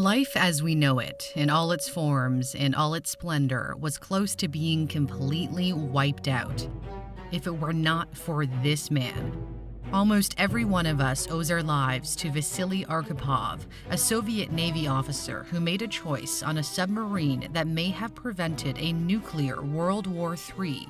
Life as we know it, in all its forms and all its splendor, was close to being completely wiped out. If it were not for this man. Almost every one of us owes our lives to Vasily Arkhipov, a Soviet Navy officer who made a choice on a submarine that may have prevented a nuclear World War III.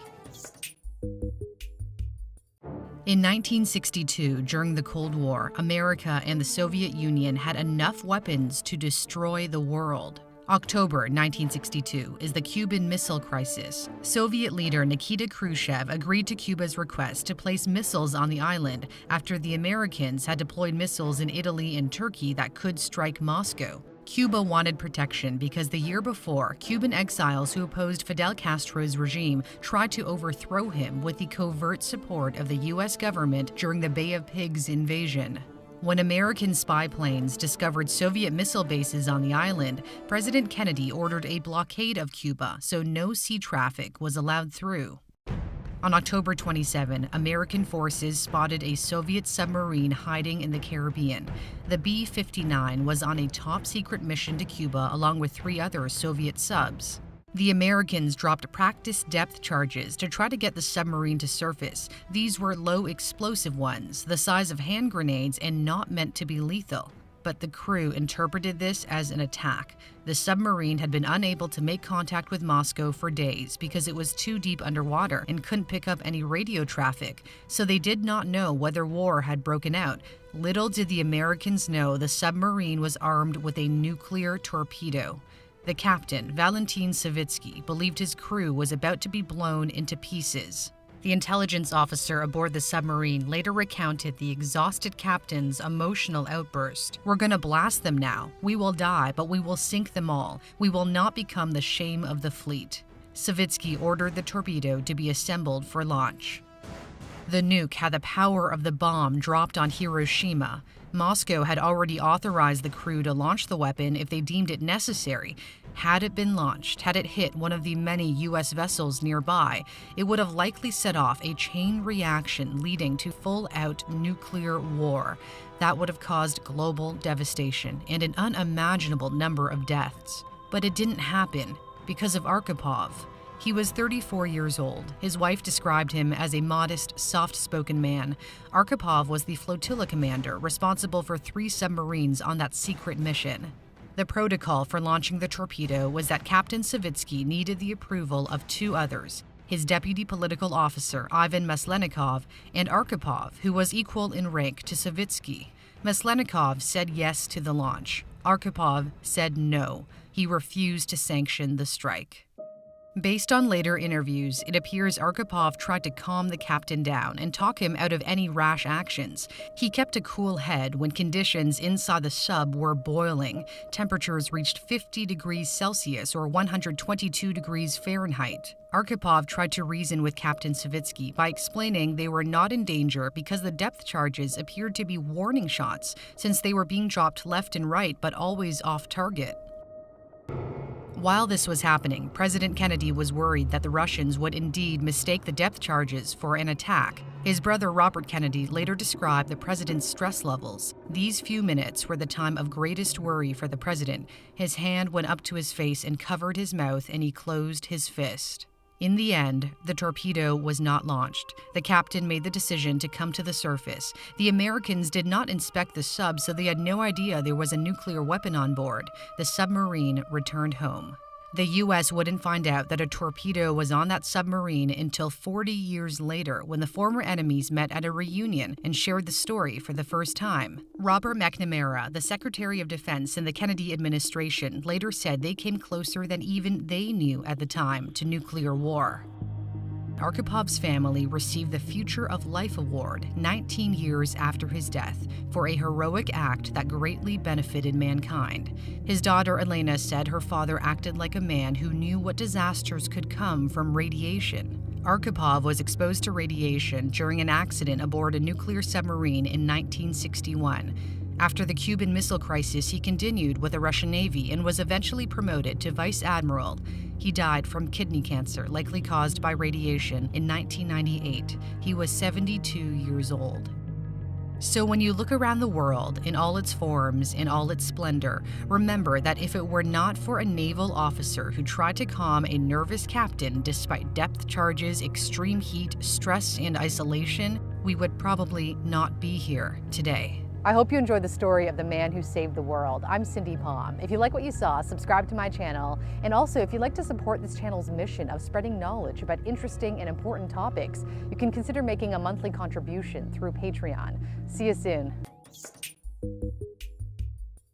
In 1962, during the Cold War, America and the Soviet Union had enough weapons to destroy the world. October 1962 is the Cuban Missile Crisis. Soviet leader Nikita Khrushchev agreed to Cuba's request to place missiles on the island after the Americans had deployed missiles in Italy and Turkey that could strike Moscow. Cuba wanted protection because the year before, Cuban exiles who opposed Fidel Castro's regime tried to overthrow him with the covert support of the U.S. government during the Bay of Pigs invasion. When American spy planes discovered Soviet missile bases on the island, President Kennedy ordered a blockade of Cuba so no sea traffic was allowed through. On October 27, American forces spotted a Soviet submarine hiding in the Caribbean. The B-59 was on a top-secret mission to Cuba along with 3 other Soviet subs. The Americans dropped practice depth charges to try to get the submarine to surface. These were low explosive ones, the size of hand grenades and not meant to be lethal. But the crew interpreted this as an attack. The submarine had been unable to make contact with Moscow for days because it was too deep underwater and couldn't pick up any radio traffic, so they did not know whether war had broken out. Little did the Americans know the submarine was armed with a nuclear torpedo. The captain, Valentin Savitsky, believed his crew was about to be blown into pieces. The intelligence officer aboard the submarine later recounted the exhausted captain's emotional outburst. "We're gonna blast them now. We will die, but we will sink them all. We will not become the shame of the fleet." Savitsky ordered the torpedo to be assembled for launch. The nuke had the power of the bomb dropped on Hiroshima. Moscow had already authorized the crew to launch the weapon if they deemed it necessary. Had it been launched, had it hit one of the many U.S. vessels nearby, it would have likely set off a chain reaction leading to full-out nuclear war. That would have caused global devastation and an unimaginable number of deaths. But it didn't happen because of Arkhipov. He was 34 years old. His wife described him as a modest, soft-spoken man. Arkhipov was the flotilla commander responsible for 3 submarines on that secret mission. The protocol for launching the torpedo was that Captain Savitsky needed the approval of 2 others, his deputy political officer, Ivan Maslenikov, and Arkhipov, who was equal in rank to Savitsky. Maslenikov said yes to the launch. Arkhipov said no. He refused to sanction the strike. Based on later interviews, it appears Arkhipov tried to calm the captain down and talk him out of any rash actions. He kept a cool head when conditions inside the sub were boiling. Temperatures reached 50 degrees Celsius or 122 degrees Fahrenheit. Arkhipov tried to reason with Captain Savitsky by explaining they were not in danger because the depth charges appeared to be warning shots since they were being dropped left and right but always off target. While this was happening, President Kennedy was worried that the Russians would indeed mistake the depth charges for an attack. His brother Robert Kennedy later described the president's stress levels. These few minutes were the time of greatest worry for the president. His hand went up to his face and covered his mouth, and he closed his fist. In the end, the torpedo was not launched. The captain made the decision to come to the surface. The Americans did not inspect the sub, so they had no idea there was a nuclear weapon on board. The submarine returned home. The U.S. wouldn't find out that a torpedo was on that submarine until 40 years later when the former enemies met at a reunion and shared the story for the first time. Robert McNamara, the Secretary of Defense in the Kennedy administration, later said they came closer than even they knew at the time to nuclear war. Archipov's family received the Future of Life Award 19 years after his death for a heroic act that greatly benefited mankind. His daughter Elena said her father acted like a man who knew what disasters could come from radiation. Arkhipov was exposed to radiation during an accident aboard a nuclear submarine in 1961. After the Cuban Missile Crisis, he continued with the Russian Navy and was eventually promoted to Vice Admiral. He died from kidney cancer, likely caused by radiation, in 1998. He was 72 years old. So when you look around the world in all its forms, in all its splendor, remember that if it were not for a naval officer who tried to calm a nervous captain despite depth charges, extreme heat, stress, and isolation, we would probably not be here today. I hope you enjoyed the story of the man who saved the world. I'm Cindy Palm. If you like what you saw, subscribe to my channel. And also, if you'd like to support this channel's mission of spreading knowledge about interesting and important topics, you can consider making a monthly contribution through Patreon. See you soon.